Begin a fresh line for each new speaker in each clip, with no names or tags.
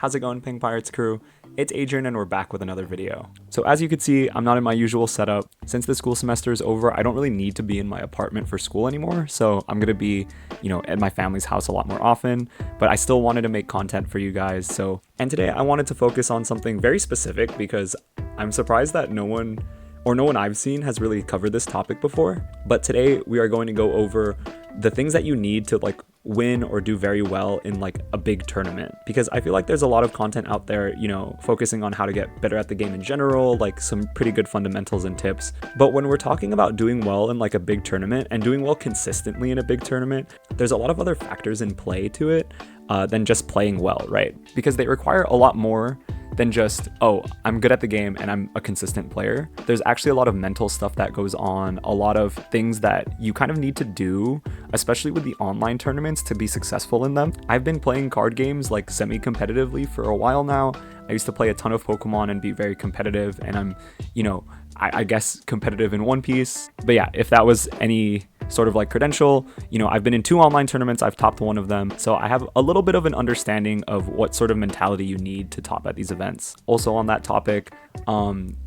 How's it going, PengPiratesCrew? It's Adrian and we're back with another video. So as you can see, I'm not in my usual setup. Since the school semester is over, I don't really need to be in my apartment for school anymore, so I'm gonna be, at my family's house a lot more often, but I still wanted to make content for you guys. And today I wanted to focus on something very specific because I'm surprised that no one I've seen has really covered this topic before. But today we are going to go over the things that you need to win or do very well in a big tournament, because I feel like there's a lot of content out there, focusing on how to get better at the game in general, some pretty good fundamentals and tips. But when we're talking about doing well in a big tournament and doing well consistently in a big tournament, there's a lot of other factors in play to it than just playing well, right? Because they require a lot more than just, oh, I'm good at the game and I'm a consistent player. There's actually a lot of mental stuff that goes on, a lot of things that you kind of need to do, especially with the online tournaments, to be successful in them. I've been playing card games semi-competitively for a while now. I used to play a ton of Pokemon and be very competitive, and I'm, I guess competitive in One Piece. But yeah, if that was any sort of credential, I've been in 2 online tournaments, I've topped one of them, so I have a little bit of an understanding of what sort of mentality you need to top at these events. Also on that topic,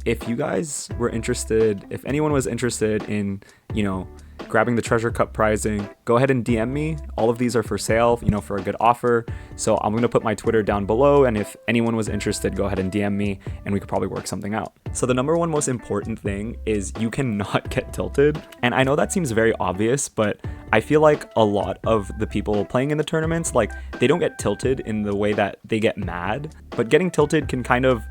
if you guys were interested, if anyone was interested in, grabbing the treasure cup prizing, go ahead and DM me. All of these are for sale, for a good offer. So I'm going to put my Twitter down below, and if anyone was interested, go ahead and DM me and we could probably work something out. So the number one most important thing is you cannot get tilted. And I know that seems very obvious, but I feel like a lot of the people playing in the tournaments, they don't get tilted in the way that they get mad, but getting tilted can kind of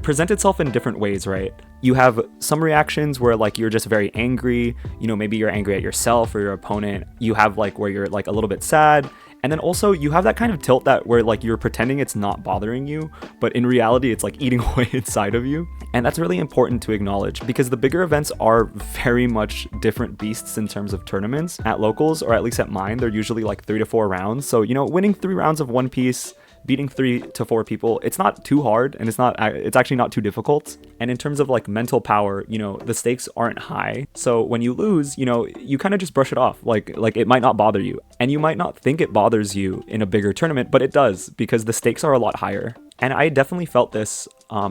present itself in different ways, right? You have some reactions where you're just very angry, maybe you're angry at yourself or your opponent. You have where you're a little bit sad, and then also you have that kind of tilt that where you're pretending it's not bothering you, but in reality it's eating away inside of you. And that's really important to acknowledge, because the bigger events are very much different beasts in terms of tournaments. At locals, or at least at mine, they're usually 3 to 4 rounds. So winning 3 rounds of One Piece, beating 3 to 4 people, it's not too hard, and it's actually not too difficult. And in terms of mental power, the stakes aren't high. So when you lose, you kind of just brush it off. It might not bother you, and you might not think it bothers you in a bigger tournament, but it does, because the stakes are a lot higher. And I definitely felt this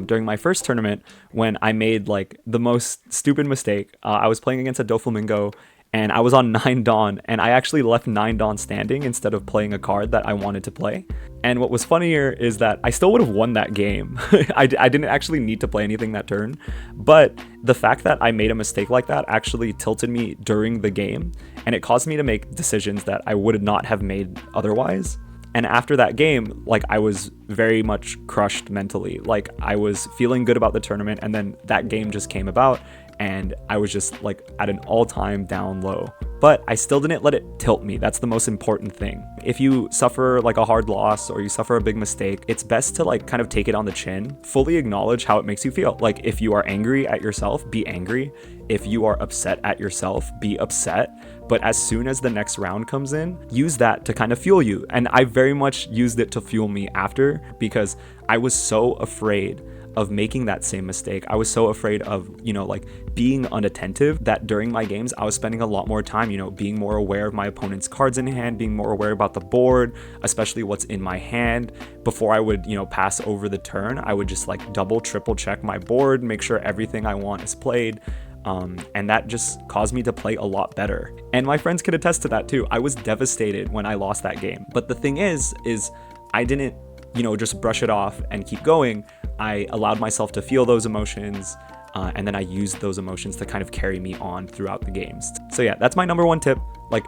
during my first tournament when I made the most stupid mistake. I was playing against a Doflamingo, and I was on 9 Dawn, and I actually left 9 Dawn standing instead of playing a card that I wanted to play. And what was funnier is that I still would have won that game. I didn't actually need to play anything that turn, but the fact that I made a mistake like that actually tilted me during the game, and it caused me to make decisions that I would not have made otherwise. And after that game, I was very much crushed mentally. I was feeling good about the tournament, and then that game just came about, and I was just at an all-time down low. But I still didn't let it tilt me. That's the most important thing. If you suffer a hard loss or you suffer a big mistake, it's best to kind of take it on the chin, fully acknowledge how it makes you feel. If you are angry at yourself, be angry. If you are upset at yourself, be upset. But as soon as the next round comes in, use that to kind of fuel you. And I very much used it to fuel me after, because I was so afraid of making that same mistake. I was so afraid of, being unattentive, that during my games, I was spending a lot more time, being more aware of my opponent's cards in hand, being more aware about the board, especially what's in my hand. Before I would, pass over the turn, I would just double, triple check my board, make sure everything I want is played. And that just caused me to play a lot better. And my friends could attest to that too. I was devastated when I lost that game. But the thing is I didn't, just brush it off and keep going. I allowed myself to feel those emotions, and then I used those emotions to kind of carry me on throughout the games. So yeah, that's my number one tip.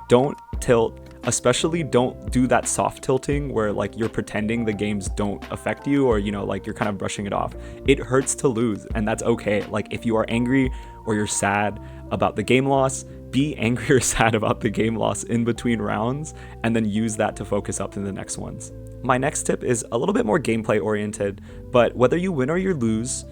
Don't tilt, especially don't do that soft tilting where you're pretending the games don't affect you, or you're kind of brushing it off. It hurts to lose, and that's okay. If you are angry or you're sad about the game loss, be angry or sad about the game loss in between rounds, and then use that to focus up to the next ones. My next tip is a little bit more gameplay oriented, but whether you win or you lose,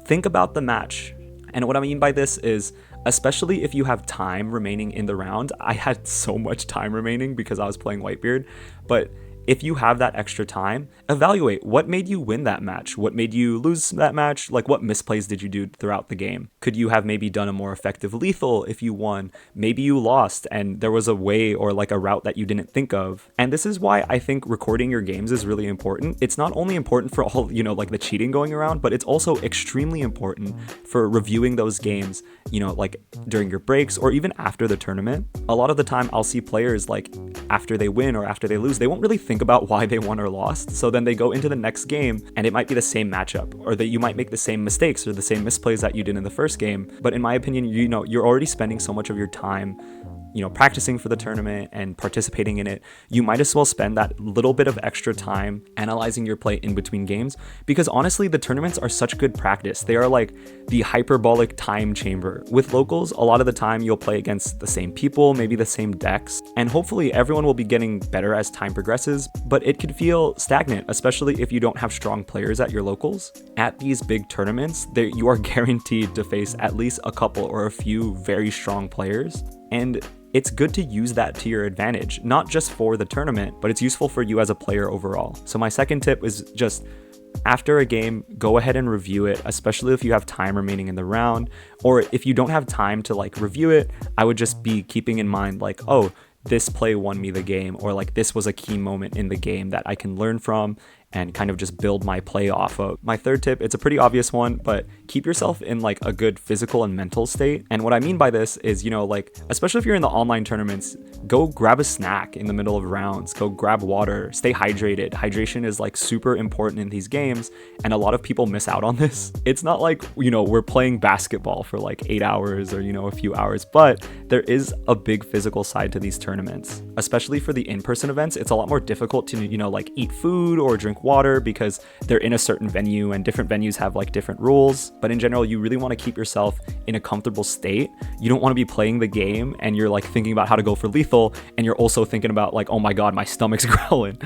think about the match. And what I mean by this is, especially if you have time remaining in the round, I had so much time remaining because I was playing Whitebeard, but if you have that extra time, evaluate what made you win that match, what made you lose that match, like what misplays did you do throughout the game. Could you have maybe done a more effective lethal if you won? Maybe you lost and there was a way or like a route that you didn't think of. And this is why I think recording your games is really important. It's not only important for all, like the cheating going around, but it's also extremely important for reviewing those games, like during your breaks or even after the tournament. A lot of the time I'll see players like after they win or after they lose, they won't really think about why they won or lost. So then they go into the next game and it might be the same matchup, or that you might make the same mistakes or the same misplays that you did in the first game. But in my opinion, you're already spending so much of your time practicing for the tournament and participating in it. You might as well spend that little bit of extra time analyzing your play in between games, because honestly, the tournaments are such good practice. They are like the hyperbolic time chamber. With locals, a lot of the time you'll play against the same people, maybe the same decks, and hopefully everyone will be getting better as time progresses, but it could feel stagnant, especially if you don't have strong players at your locals. At these big tournaments, you are guaranteed to face at least a couple or a few very strong players, and it's good to use that to your advantage, not just for the tournament, but it's useful for you as a player overall. So my second tip is just after a game, go ahead and review it, especially if you have time remaining in the round, or if you don't have time to like review it, I would just be keeping in mind like, oh, this play won me the game, or like this was a key moment in the game that I can learn from and kind of just build my play off of. My third tip, it's a pretty obvious one, but keep yourself in like a good physical and mental state. And what I mean by this is, like, especially if you're in the online tournaments, go grab a snack in the middle of rounds, go grab water, stay hydrated. Hydration is like super important in these games, and a lot of people miss out on this. It's not like, we're playing basketball for like 8 hours or, a few hours, but there is a big physical side to these tournaments. Especially for the in-person events, it's a lot more difficult to, like eat food or drink water because they're in a certain venue, and different venues have like different rules. But in general, you really want to keep yourself in a comfortable state. You don't want to be playing the game and you're like thinking about how to go for lethal, and you're also thinking about like, oh my god, my stomach's growling.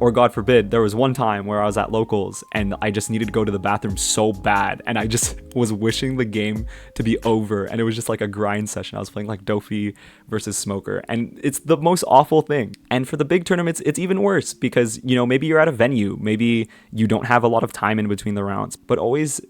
Or God forbid, there was one time where I was at locals and I just needed to go to the bathroom so bad, and I just was wishing the game to be over, and it was just like a grind session. I was playing like Dofi versus Smoker, and it's the most awful thing. And for the big tournaments, it's even worse because, maybe you're at a venue, maybe you don't have a lot of time in between the rounds, but always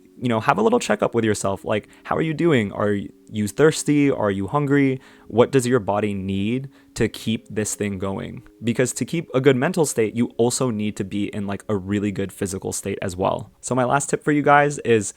have a little checkup with yourself. Like, how are you doing? Are you thirsty? Are you hungry? What does your body need to keep this thing going? Because to keep a good mental state, you also need to be in like a really good physical state as well. So my last tip for you guys is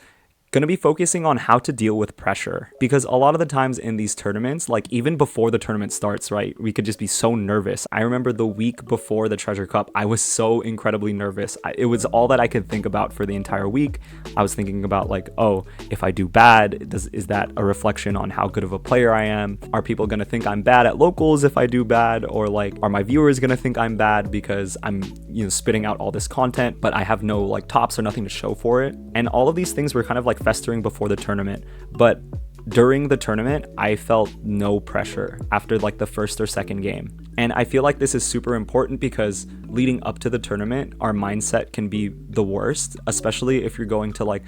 going to be focusing on how to deal with pressure, because a lot of the times in these tournaments, like even before the tournament starts, right, we could just be so nervous. I remember the week before the Treasure Cup, I was so incredibly nervous. It was all that I could think about for the entire week. I was thinking about like, oh, if I do bad, is that a reflection on how good of a player I am? Are people going to think I'm bad at locals if I do bad? Or like, are my viewers going to think I'm bad because I'm spitting out all this content, but I have no like tops or nothing to show for it? And all of these things were kind of like festering before the tournament, but during the tournament I felt no pressure after like the first or second game. And I feel like this is super important because leading up to the tournament, our mindset can be the worst, especially if you're going to like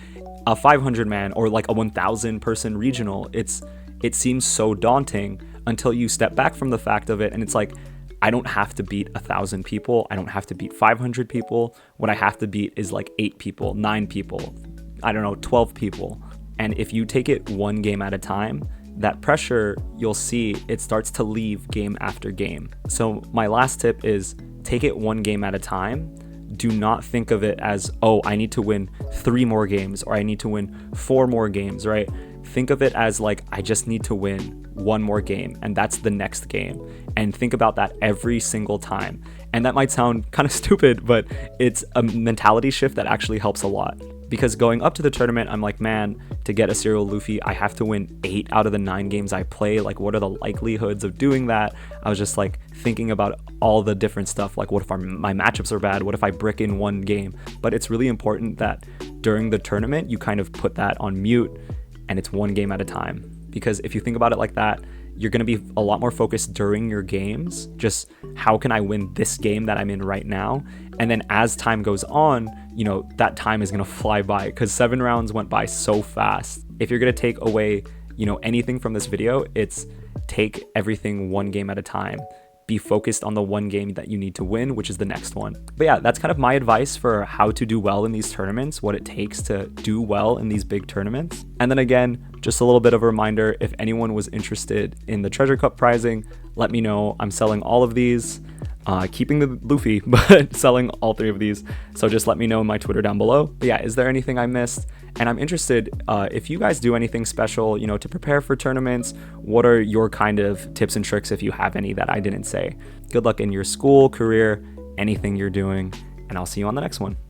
a 500 man or like a 1,000 person regional. It seems so daunting until you step back from the fact of it, and it's like, I don't have to beat 1,000 people, I don't have to beat 500 people. What I have to beat is like 8 people, 9 people, 12 people. And if you take it one game at a time, that pressure, you'll see it starts to leave game after game. So my last tip is take it one game at a time. Do not think of it as, oh, I need to win 3 more games or I need to win 4 more games, right? Think of it as like, I just need to win 1 more game, and that's the next game. And think about that every single time. And that might sound kind of stupid, but it's a mentality shift that actually helps a lot. Because going up to the tournament, I'm like, man, to get a serial Luffy, I have to win 8 out of the 9 games I play. Like, what are the likelihoods of doing that? I was just like thinking about all the different stuff. Like, what if my matchups are bad? What if I brick in 1 game? But it's really important that during the tournament, you kind of put that on mute and it's 1 game at a time. Because if you think about it like that, you're going to be a lot more focused during your games. Just how can I win this game that I'm in right now? And then as time goes on, that time is going to fly by because 7 rounds went by so fast. If you're going to take away, anything from this video, it's take everything 1 game at a time. be focused on the one game that you need to win, which is the next one. But yeah, that's kind of my advice for how to do well in these tournaments, what it takes to do well in these big tournaments. And then again, just a little bit of a reminder, if anyone was interested in the Treasure Cup prizing, let me know. I'm selling all of these, keeping the Luffy, but selling all 3 of these. So just let me know in my Twitter down below. But yeah, is there anything I missed? And I'm interested if you guys do anything special, you know, to prepare for tournaments. What are your kind of tips and tricks if you have any that I didn't say? Good luck in your school, career, anything you're doing, and I'll see you on the next one.